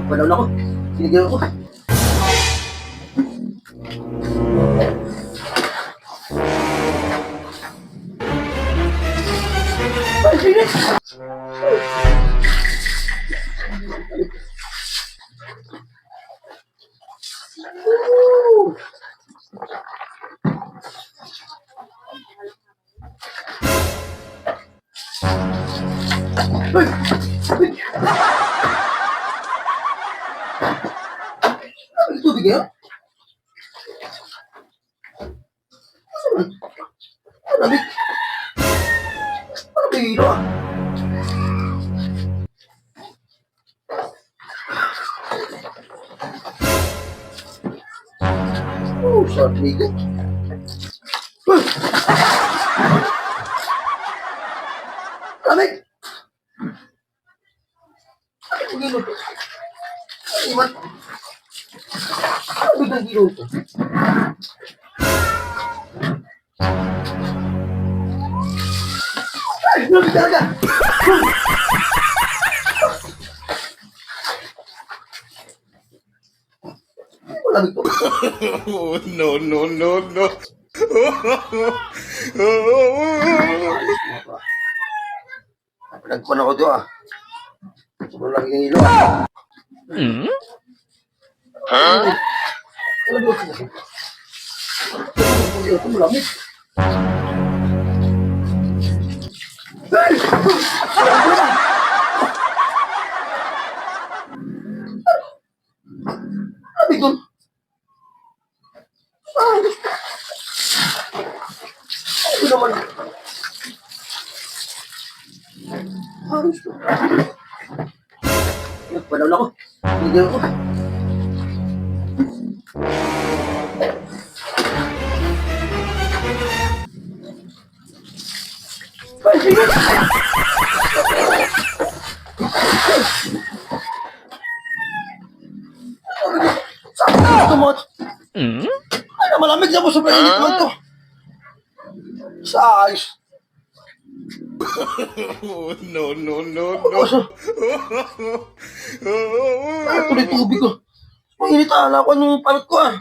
Panaw na ako. Sinigyan ako. Ay, sige. Uy! Uy! Ang tubig yan? Ano ba? Ano ba yun ah? Oh, sabi ko. Uy! Lamig! Ano ang gilo to? Iwan. Ano ang gilo to? Ay! Lamig talaga! Lamig to. No, no, no, no. Nagpuan ako doon ah. Sobrang lagi ng ilo ah. Huh? Ano ba ito? Ito malamig. Ay! Lamig doon. Ay! Ano naman? Ayos to. Nagpanaw na ako. Sinigyan ako. Ay, sige! Saan ka tumot? Ay, malamig na po sa painit man to. Sa ayos. No, no, no, no. Kaso, ay, tuloy tubig ko. Mainit ala ko yung palot ko ah.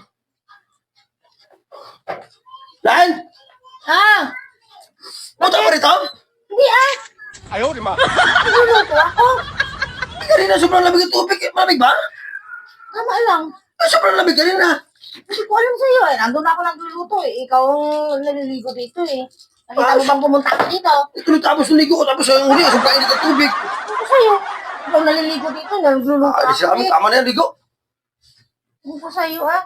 Lan! Ah! Punta mo rito? Hindi ah! Ayaw, di ma. Nagluluto ako. Kanina sobrang lamig ang tubig. Malamig ba? Tama lang. Ay, sobrang lamig kanina. Hindi ko alam sa'yo eh. Nandun ako nagluluto eh. Ikaw ang naliligo dito eh. Nakita mo bang pumunta ako dito? Ito tapos naligo ko tapos ang huli. Sobrang init ang tubig. Ano ko sa'yo? Ikaw naliligo dito. Nagluluto Ay, ako sabi, eh. tama na yan, ligo. Ano ko sa'yo ah?